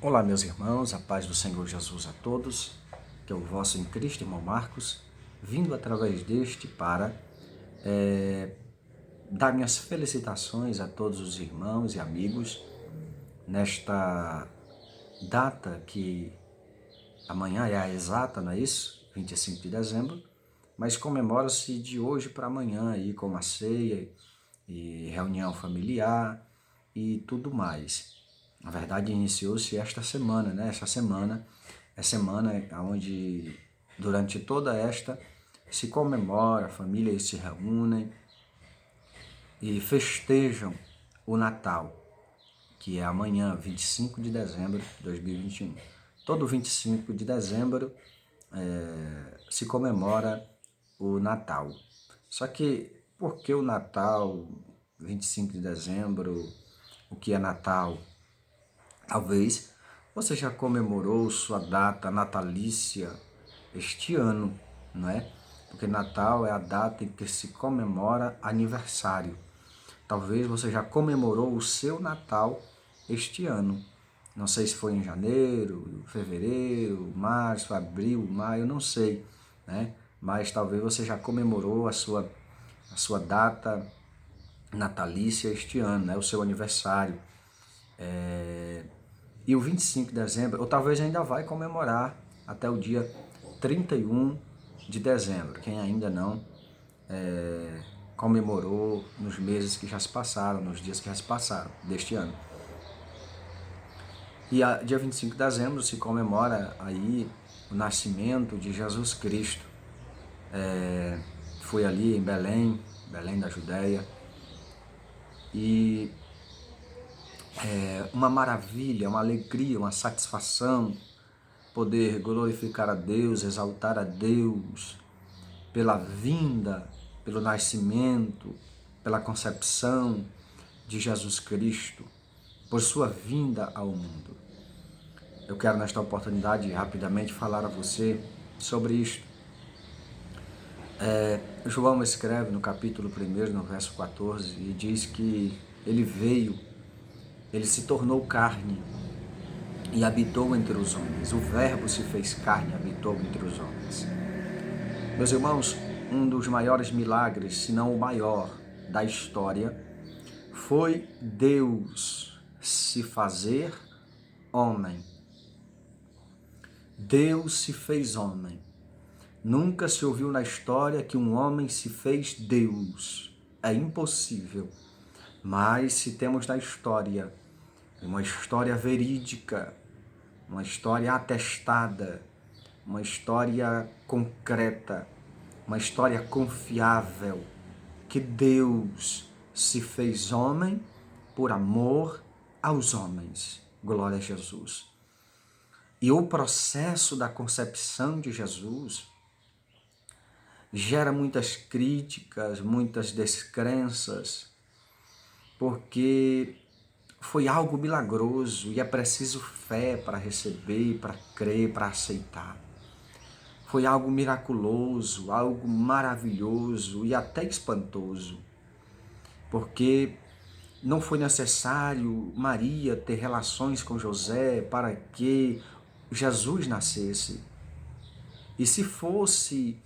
Olá, meus irmãos, a paz do Senhor Jesus a todos, que é o vosso em Cristo, irmão Marcos, vindo através deste para dar minhas felicitações a todos os irmãos e amigos nesta data que amanhã é a exata, não é isso? 25 de dezembro, mas comemora-se de hoje para amanhã aí com a ceia e reunião familiar e tudo mais. Na verdade, iniciou-se esta semana, né? Essa semana é semana onde, durante toda esta, se comemora, famílias se reúnem e festejam o Natal, que é amanhã, 25 de dezembro de 2021. Todo 25 de dezembro se comemora o Natal. Só que, por que o Natal, 25 de dezembro, o que é Natal? Talvez você já comemorou sua data natalícia este ano, não é? Porque Natal é a data em que se comemora aniversário. Talvez você já comemorou o seu Natal este ano. Não sei se foi em janeiro, fevereiro, março, abril, maio, não sei, né? Mas talvez você já comemorou a sua data natalícia este ano, né? O seu aniversário. E o 25 de dezembro, ou talvez ainda vai comemorar até o dia 31 de dezembro, quem ainda não comemorou nos meses que já se passaram, nos dias que já se passaram deste ano. E dia 25 de dezembro se comemora aí o nascimento de Jesus Cristo. Foi ali em Belém, Belém da Judéia, e uma maravilha, uma alegria, uma satisfação poder glorificar a Deus, exaltar a Deus pela vinda, pelo nascimento, pela concepção de Jesus Cristo, por sua vinda ao mundo. Eu quero nesta oportunidade rapidamente falar a você sobre isto. João escreve no capítulo 1, no verso 14, e diz que ele veio, ele se tornou carne e habitou entre os homens. O Verbo se fez carne e habitou entre os homens. Meus irmãos, um dos maiores milagres, se não o maior da história, foi Deus se fazer homem. Deus se fez homem. Nunca se ouviu na história que um homem se fez Deus. É impossível. Mas se temos na história uma história verídica, uma história atestada, uma história concreta, uma história confiável, que Deus se fez homem por amor aos homens. Glória a Jesus. E o processo da concepção de Jesus gera muitas críticas, muitas descrenças, porque foi algo milagroso e é preciso fé para receber, para crer, para aceitar. Foi algo miraculoso, algo maravilhoso e até espantoso, porque não foi necessário Maria ter relações com José para que Jesus nascesse. E se fosse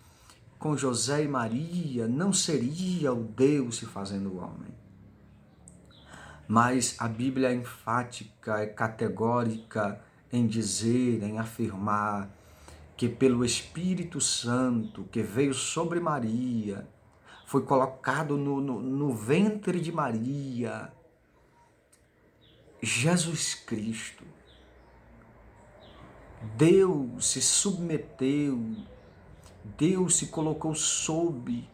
com José e Maria, não seria o Deus se fazendo homem. Mas a Bíblia é enfática, é categórica em dizer, em afirmar que pelo Espírito Santo que veio sobre Maria, foi colocado no ventre de Maria, Jesus Cristo. Deus se submeteu, Deus se colocou sob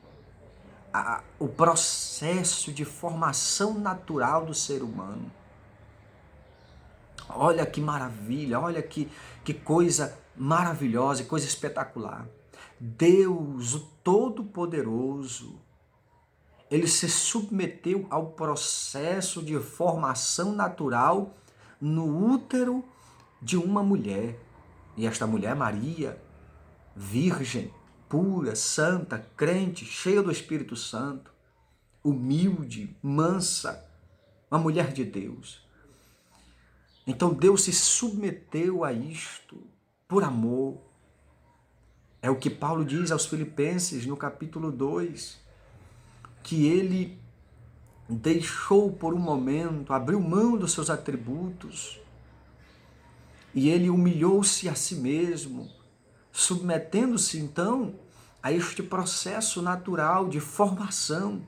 o processo de formação natural do ser humano. Olha que maravilha, olha que coisa maravilhosa, que coisa espetacular. Deus, o Todo-Poderoso, ele se submeteu ao processo de formação natural no útero de uma mulher. E esta mulher, Maria, virgem, pura, santa, crente, cheia do Espírito Santo, humilde, mansa, uma mulher de Deus. Então Deus se submeteu a isto por amor. É o que Paulo diz aos Filipenses no capítulo 2, que ele deixou por um momento, abriu mão dos seus atributos e ele humilhou-se a si mesmo, submetendo-se então a este processo natural de formação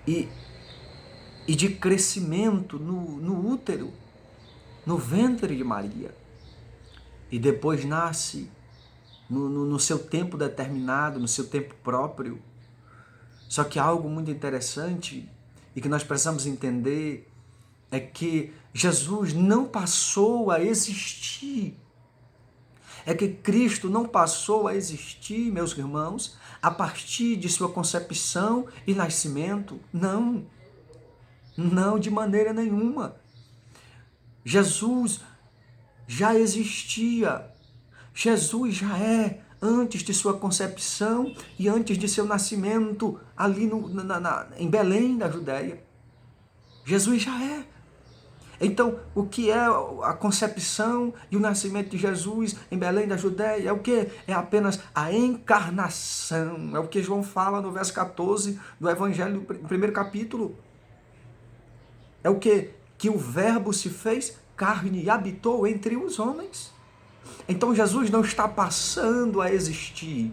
e de crescimento no útero, no ventre de Maria. E depois nasce no seu tempo determinado, no seu tempo próprio. Só que algo muito interessante e que nós precisamos entender é que Jesus não passou a existir. É que Cristo não passou a existir, meus irmãos, a partir de sua concepção e nascimento. Não, não de maneira nenhuma. Jesus já existia. Jesus já é antes de sua concepção e antes de seu nascimento ali em Belém da Judéia. Jesus já é. Então, o que é a concepção e o nascimento de Jesus em Belém da Judéia? É o que? É apenas a encarnação. É o que João fala no verso 14 do Evangelho, no primeiro capítulo. É o que? Que o Verbo se fez carne e habitou entre os homens. Então Jesus não está passando a existir.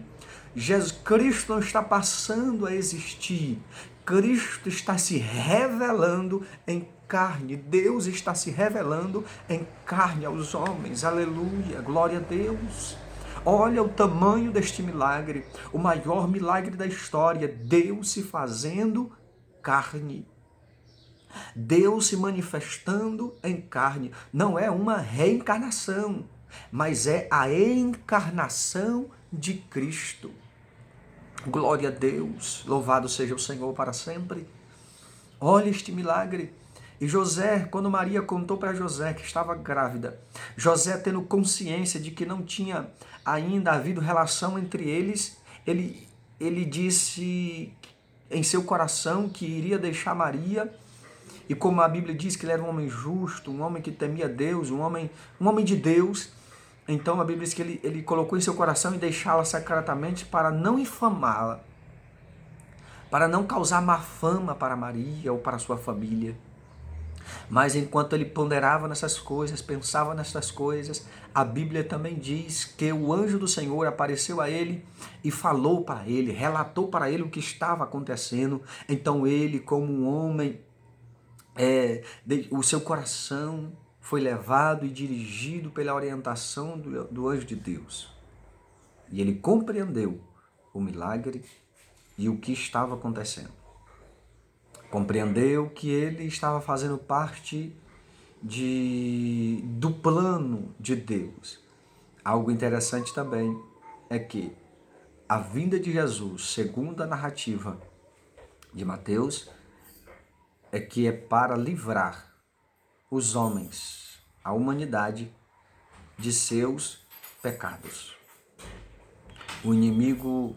Jesus Cristo não está passando a existir. Cristo está se revelando em carne. Deus está se revelando em carne aos homens. Aleluia, glória a Deus. Olha o tamanho deste milagre, o maior milagre da história, Deus se fazendo carne. Deus se manifestando em carne. Não é uma reencarnação, mas é a encarnação de Cristo. Glória a Deus, louvado seja o Senhor para sempre. Olha este milagre. E José, quando Maria contou para José que estava grávida, José tendo consciência de que não tinha ainda havido relação entre eles, ele disse em seu coração que iria deixar Maria. E como a Bíblia diz que ele era um homem justo, um homem que temia Deus, um homem de Deus, então a Bíblia diz que ele colocou em seu coração e deixá-la secretamente para não infamá-la, para não causar má fama para Maria ou para sua família. Mas enquanto ele ponderava nessas coisas, pensava nessas coisas, a Bíblia também diz que o anjo do Senhor apareceu a ele e falou para ele, relatou para ele o que estava acontecendo. Então ele, como um homem, o seu coração foi levado e dirigido pela orientação do anjo de Deus. E ele compreendeu o milagre e o que estava acontecendo. Compreendeu que ele estava fazendo parte do plano de Deus. Algo interessante também é que a vinda de Jesus, segundo a narrativa de Mateus, é que é para livrar os homens, a humanidade, de seus pecados. O inimigo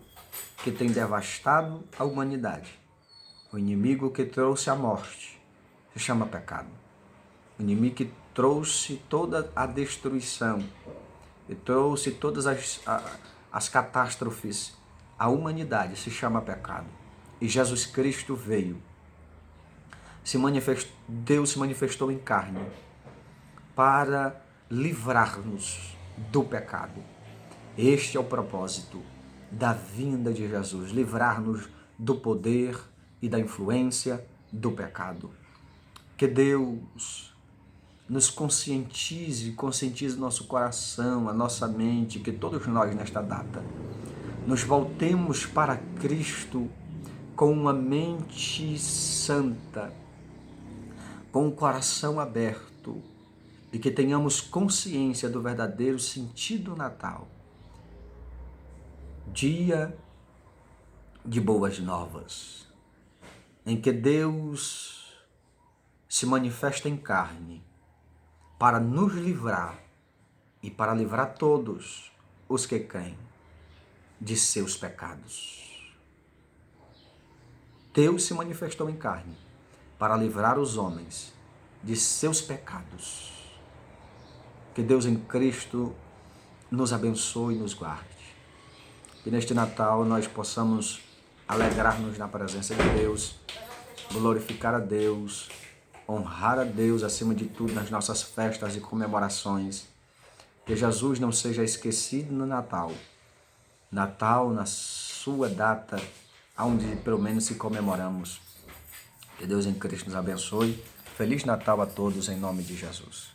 que tem devastado a humanidade, o inimigo que trouxe a morte, se chama pecado. O inimigo que trouxe toda a destruição, e trouxe todas as catástrofes à humanidade, se chama pecado. E Jesus Cristo veio. Deus se manifestou em carne para livrar-nos do pecado. Este é o propósito da vinda de Jesus, livrar-nos do poder e da influência do pecado. Que Deus nos conscientize nosso coração, a nossa mente, que todos nós nesta data nos voltemos para Cristo com uma mente santa, com o coração aberto e que tenhamos consciência do verdadeiro sentido do Natal. Dia de boas novas, em que Deus se manifesta em carne para nos livrar e para livrar todos os que creem de seus pecados. Deus se manifestou em carne para livrar os homens de seus pecados. Que Deus em Cristo nos abençoe e nos guarde. Que neste Natal nós possamos alegrar-nos na presença de Deus, glorificar a Deus, honrar a Deus acima de tudo nas nossas festas e comemorações. Que Jesus não seja esquecido no Natal. Natal, na sua data, onde pelo menos se comemoramos. Que Deus em Cristo nos abençoe. Feliz Natal a todos em nome de Jesus.